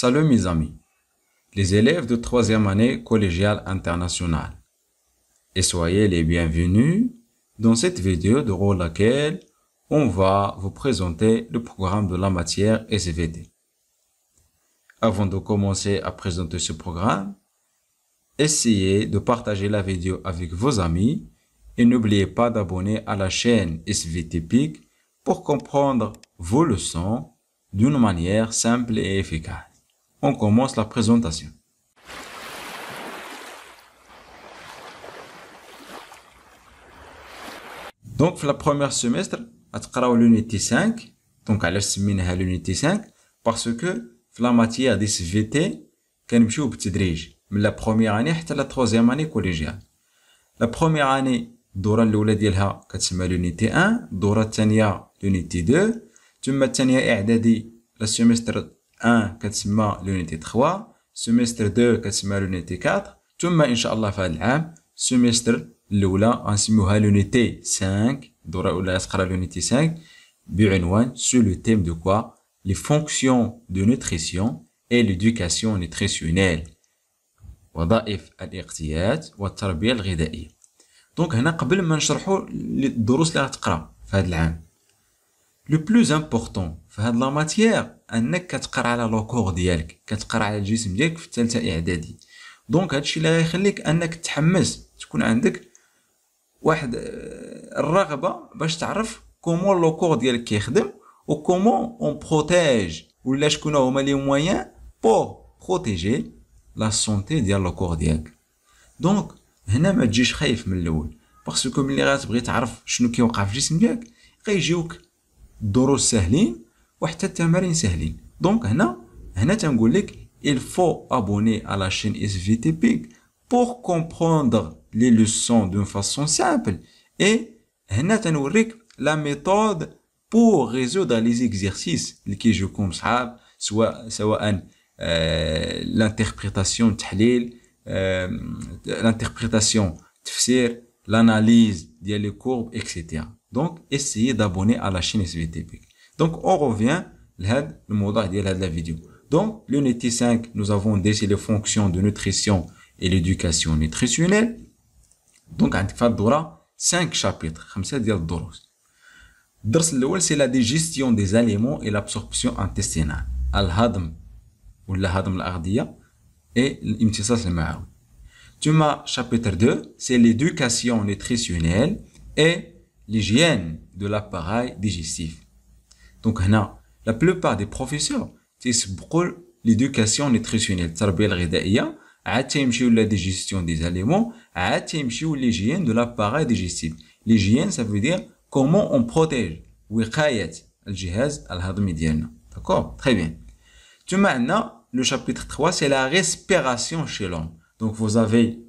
Salut mes amis, les élèves de 3e année collégiale internationale. Et soyez les bienvenus dans cette vidéo durant laquelle on va vous présenter le programme de la matière SVT. Avant de commencer à présenter ce programme, essayez de partager la vidéo avec vos amis et n'oubliez pas d'abonner à la chaîne SVT PIC pour comprendre vos leçons d'une manière simple et efficace. On commence la présentation. Donc, pour le premier semestre, on va l'unité 5. Donc, on va l'unité 5 parce que la matière de SVT, on va aller من la première année حتى la 3e année collégiale. La première année, الدورة الأولى ديالها كتسمى l'unité 1, الدورة الثانية l'unité 2, ثم الثانية إعدادي la semestre 1 كتسمى l'unité 3, semestre 2 كتسمى l'unité 4, ثم إن شاء الله في هذا العام semestre الأولى غنسميوها l'unité 5, الدورة الأولى غتقرا l'unité 5 بعنوان sur le thème de quoi? Les fonctions de nutrition et l'éducation nutritionnelle. وظائف الاغتيال والتربية الغذائية. دونك هنا قبل ما نشرحوا الدروس اللي غتقرا في هذا العام. لو بلوز امبورطون في هاد لا ماتيير انك كتقرا على لو كور ديالك، كتقرا على الجسم ديالك في الثالثه اعدادي. دونك هادشي اللي غيخليك انك تتحمس، تكون عندك واحد الرغبه باش تعرف كومون لو كور ديالك كيخدم و كومون اون بروتيج ولا شكون هما لي مويان بور بروتيجي لا سونتي ديال لو كور ديالك. دونك هنا ما تجيش خايف من الاول، باسكو ملي غتبغي تعرف شنو كيوقع في الجسم ديالك غيجيوك الدروس سهلين وحتى التمارين سهلين. دونك هنا تنقول لك il faut abonner à la chaîne SVT PIC pour comprendre les leçons d'une façon simple et هنا تنوريك la méthode pour résoudre les exercices اللي كيجيوكم صعاب، سواء l'interprétation التحليل، l'interprétation تفسير، l'analyse ديال les courbes etc. Donc essayez d'abonner à la chaîne SVT PIC. Donc on revient لهذا الموضوع ديال هذا الفيديو. Donc l'unité 5 nous avons décidé les fonctions de nutrition et l'éducation nutritionnelle. Donc عندك في الدورة 5 chapitres، 5 ديال الدروس. الدرس الأول c'est la digestion des aliments et l'absorption intestinale، الهضم ولا هضم الأغذية et الامتصاص المعوي. ثم chapitre 2 c'est l'éducation nutritionnelle et l'hygiène de l'appareil digestif. Donc هنا la plupart des professeurs تيسبقوا l'éducation nutritionnelle، التربية الغذائية، عاد تيمشيو لا digestion des aliments، عاد تيمشيو l'hygiène de l'appareil digestif. L'hygiène ça veut dire comment on protège، وقاية الجهاز الهضمي ديالنا. D'accord? Très bien. ثم عندنا le chapitre 3 c'est la respiration chez l'homme. Donc vous avez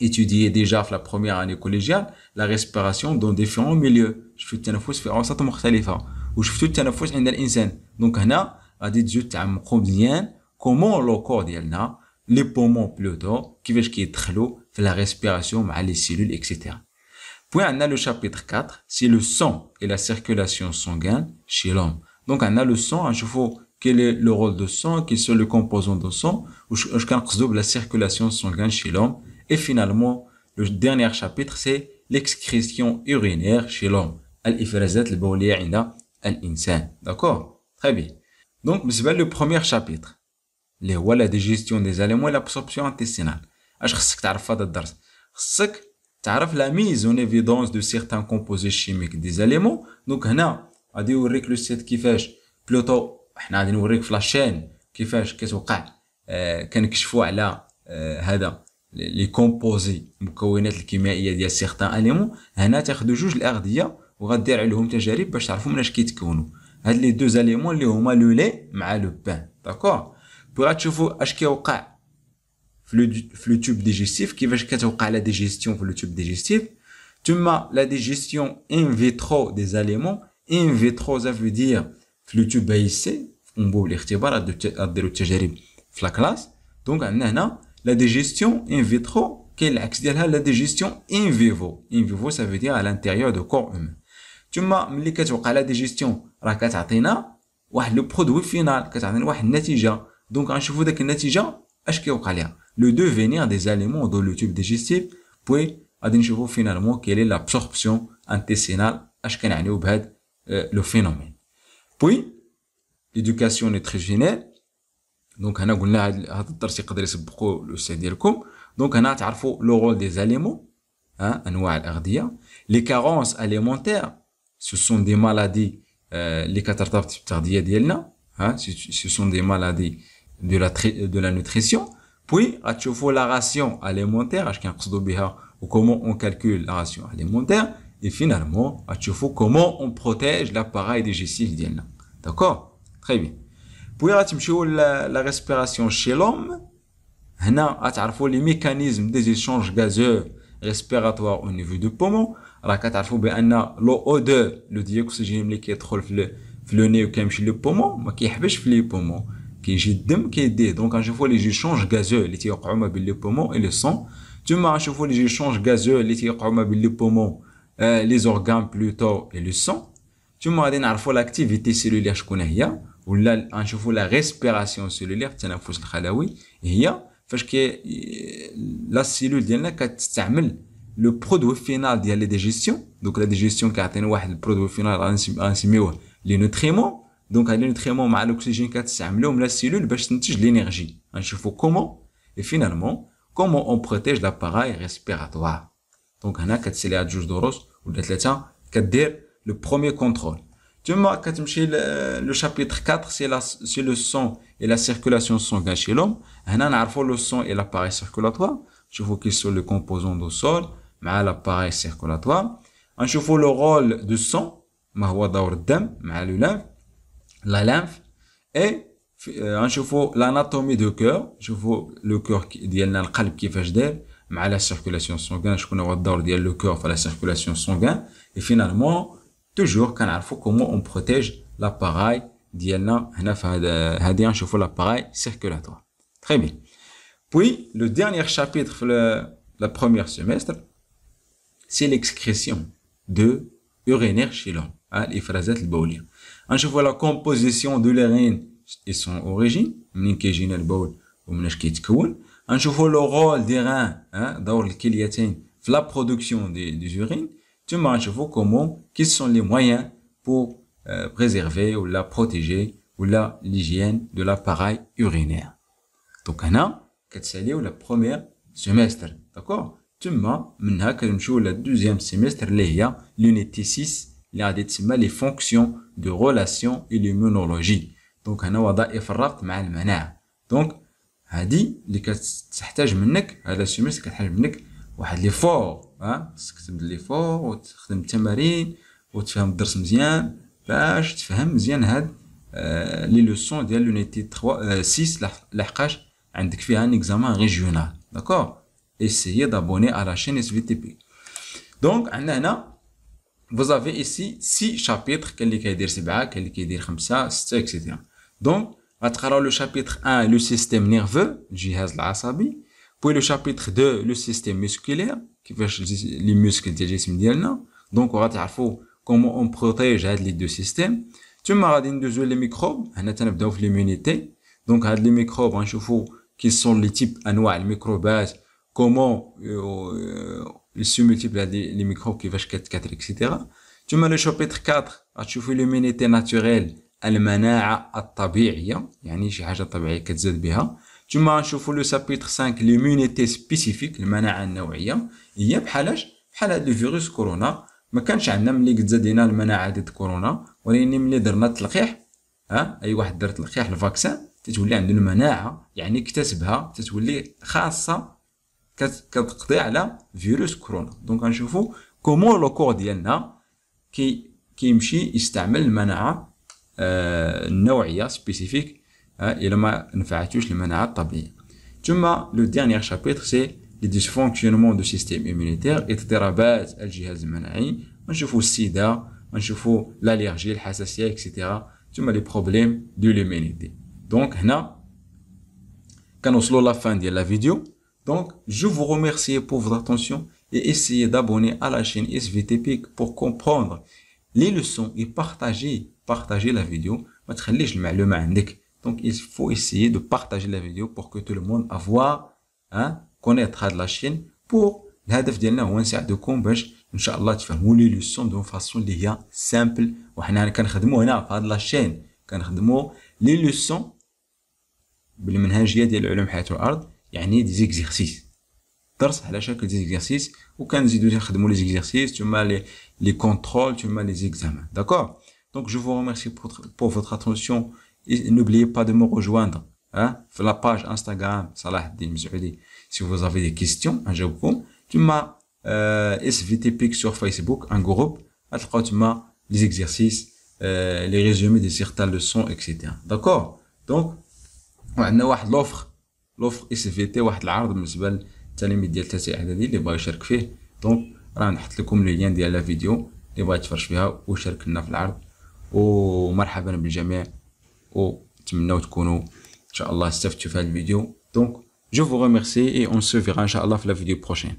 étudié déjà في la première année collégiale la respiration dans différents milieux. شفتوا التنفس في أوساط مختلفة وشفتوا التنفس عند الإنسان. دونك هنا غادي تجيو تعمقوا مزيان كومون لو كور ديالنا لي بومون بلوتو كيفاش كيدخلوا في لا ريسبيراسيون مع لي سيلول اكسيتيرا. Puis عندنا le chapitre 4 c'est le sang et la circulation sanguine chez l'homme. Donc عندنا le sang نشوفوا quel est le rôle de sang, quels sont les composants de sang, واش كنقصدوا بلا circulation sanguine chez l'homme. Et finalement le dernier chapitre c'est l'excrétion urinaire chez l'homme، الإفرازات البولية عند الإنسان. D'accord? Très bien. Donc بالنسبة le premier chapitre اللي هو la digestion des aliments et l'absorption intestinale. اش خصك تعرف في هذا الدرس؟ خصك تعرف la mise en évidence de certains composés chimiques des aliments. Donc هنا غادي يوريك لو سيت كيفاش بلوتو حنا غادي نوريك في لاشين كيفاش كتوقع كنكشفوا على هذا لي كومبوزي المكونات الكيميائيه ديال سيغتان اليمون. هنا تاخذوا جوج الاغذيه وغدير عليهم تجارب باش تعرفوا مناش كيتكونوا هاد لي دو اليمون اللي هما لو لي مع لو بان. داكور؟ بغا تشوفوا اش كيوقع في لو توب ديجيستيف، كيفاش كتوقع لا ديجيستيون في لو توب ديجيستيف. ثم لا ديجيستيون ان فيترو دي اليمون. ان فيترو ça veut dire في لو توب بايسي في انبوب الاختبار غديروا التجارب في لا كلاس. دونك عندنا هنا لا ديجيستيون ان فيترو كاين العكس ديالها لا ديجيستيون ان فيفو. ان فيفو ça veut dire à l'intérieur de corps humain. ثم ملي كتوقع لا ديجيستيون راه كتعطينا واحد لو برودوي فينال، كتعطينا واحد النتيجه. Donc, غنشوفوا داك النتيجة اش كيوقع ليها. Le devenir des aliments dans le tube digestif, puis غادي نشوفوا finalement quelle est l'absorption intestinale اش كنعنيو بهاد لو فينومين. Puis l'éducation nutritionnelle. Donc هنا قلنا هاد الدرس يقدر يسبقوا الاستاذ ديالكم. Donc هنا تعرفوا لو رول des aliments, انواع الاغذية. Les carences alimentaires, ce sont des maladies اللي كترتبط بالتغذية ديالنا, ce sont des maladies de la nutrition. Puis غتشوفوا la ration alimentaire اش كنقصدوا بها و comment on calcule la ration alimentaire. Et finalement غتشوفوا comment on protège l'appareil digestif ديالنا. D'accord? Très bien. Puis غتمشيو la respiration chez l'homme. هنا غتعرفوا les mécanismes des échanges gazeux respiratoires au niveau du poumon. راه كتعرفوا بان لو او 2 لو ديوكسيجين ملي كيدخل في لو ني وكيمشي لو بومون ما كيحبسش في لي بومون, كيجي الدم كيديه. دونك غنشوفوا لي جيشونج غازو اللي تيوقعوا ما بين لي بومون اي لو سون. ثم غنشوفوا لي جيشونج غازو اللي تيوقعوا ما بين لي بومون لي زورغان بلوتو اي لو سون. ثم غادي نعرفوا لاكتيفيتي سيلولير شكون هي, ولا غنشوفوا لا ريسبيراسيون سيلولير التنفس الخلوي هي فاش لا سيلول ديالنا كتستعمل لو برودوي فينال ديال لي ديجيستيون. دونك لا ديجيستيون كيعطينا واحد البرودوي فينال غنسميوه لي نوتريمون. دونك هاد لي نوتريمون مع الاكسجين كتستعملوهم لا سيلول باش تنتج لينيرجي. غنشوفوا كومون اي فينالمون كومون اون بروتيج لاباراي ريسبيراتوار. دونك هنا كتسالي هاد جوج دروس ولا ثلاثه كدير لو بروميير كونترول. ثم كتمشي لو شابيتر 4 سي لو سون اي لا سيركولاسيون سونغان شي لوم. هنا نعرفوا لو سون اي لاباراي سيركولاتوار. نشوفوا كي سون لو كومبوزون دو سول مع لاباراي سيركولاتوار. غنشوفوا لو رول دو سون, ما هو دور الدم مع لو لانف لا لانف. اي غنشوفوا لاناتومي دو كور, نشوفوا لو كور ديالنا القلب كيفاش داير مع لا سيركولاسيون سونغان, شكون هو الدور ديال لو كور في لا سيركولاسيون سونغان. اي فينالمون توجور كنعرفوا كومون اون بروتيج لاباراي ديالنا هنا في هادي غنشوفوا لاباراي سيركولاتوار. تري بيان. Puis le dernier chapitre la première semestre, c'est l'excrétion de urinaire chez l'homme, l'ifrazat البولية. غنشوفوا la composition de l'urine et son origine, منين كيجينا البول ومناش كيتكون. غنشوفوا le rôle des reins, دور الكليتين في la production des urines. ثم غنشوفوا comment quels sont les moyens pour préserver ou la protéger ou l'hygiène de l'appareil urinaire. Donc هنا كتساليو لا بروميير سيمستر. داكور. ثم منها كنمشيو لا دوزيام سيمستر اللي هي لونيتي 6 اللي غادي تسمى لي فونكسيون دو ريلاسيون اي ليمونولوجي. دونك هنا وظائف الربط مع المناعه. دونك هادي اللي كتحتاج منك هذا السيمستر كتحتاج منك واحد لي فور, خصك تكتب لي فور وتخدم التمارين وتفهم الدرس مزيان باش تفهم مزيان هاد لي لوسون ديال لونيتي 6 لحقاش عندك فيها un examen régional. D'accord? Essayez d'abonner à la chaîne SVTP. Donc, vous avez ici 6 chapitres, كاين اللي كيدير 7, كاين اللي كيدير 5, 6, etc. Donc, غتقراو le chapitre 1, le système nerveux, الجهاز العصبي. Puis le chapitre 2, le système musculaire, كيفاش les muscles ديال الجسم ديالنا. Donc, غتعرفوا comment on protège هاد les deux systèmes. ثم غادي ندوزو les microbes, هنا تنبداو في l'immunité. Donc, هاد les microbes غنشوفوا quels sont les types انواع الميكروبات, comment ils se multiplient les microbes كيفاش كتكاثر etc. ثم le chapitre 4 غتشوفوا l'immunité naturelle, المناعه الطبيعيه, يعني شي حاجه طبيعيه كتزاد بها. ثم غنشوفوا le chapitre 5 l'immunité spécifique, المناعه النوعيه, هي بحال هاد الفيروس كورونا ما كانش عندنا ملي تزادينا المناعه ضد كورونا, ولكن ملي درنا التلقيح, اي واحد دار التلقيح الفاكسان تتولي عنده المناعه, يعني اكتسبها تتولي خاصه كتقضي على فيروس كورونا. دونك غنشوفوا كومون لو كور ديالنا كيمشي يستعمل المناعه النوعيه سبيسيفيك الا ما نفعتوش المناعه الطبيعيه. ثم لو ديرنيير شابيتر سي لي ديسفونكسيونمون دو سيستيم ايمونيتير, اضطرابات الجهاز المناعي. غنشوفوا السيدا, غنشوفوا الالرجي, الحساسيه اكسيتيرا. ثم لي بروبليم دو ليمونيتي. Donc, هنا كنوصلوا la fin de la vidéo. Donc, je vous remercie pour votre attention et essayez d'abonner à la chaîne SVTP pour comprendre les leçons et partager la vidéo. ما تخليش المعلومة عندك Donc, il faut essayer de partager la vidéo pour que tout le monde avoir, hein, connaître la chaîne pour الهدف ديالنا هو نساعدكم باش ان شاء الله تفهموا لي لوسون دون فاسون اللي هي سامبل. وحنا كنخدموا هنا في هاد لاشين كنخدموا لي لوسون بالمنهجيه ديال علوم الحياه والارض، يعني دي زيكزيرسيس، درس على شكل دي زيكزيرسيس، وكنزيدوا نخدموا لي زيكزيرسيس ثم لي كونترول ثم لي زيكزامان. D'accord. Donc je vous remercie pour votre attention et n'oubliez pas de me rejoindre, hein, sur la page Instagram Salah Eddine Messaoudi si vous avez des questions نجاوبكم. ثم SVTPIC sur Facebook, un groupe, les exercices, les résumés de certaines leçons, etc. D'accord. Donc on a واحد l'offre SVT واحد العرض بالنسبه للتلاميذ ديال ثالثه اعدادي اللي بغا يشارك فيه. دونك راه نحط لكم لي لين ديال لا فيديو اللي بغا يتفرج فيها ويشارك لنا في العرض. ومرحبا بالجميع، ونتمنوا تكونوا ان شاء الله استفدتوا في هذا الفيديو. دونك je vous remercie et on se verra ان شاء الله في la vidéo prochaine.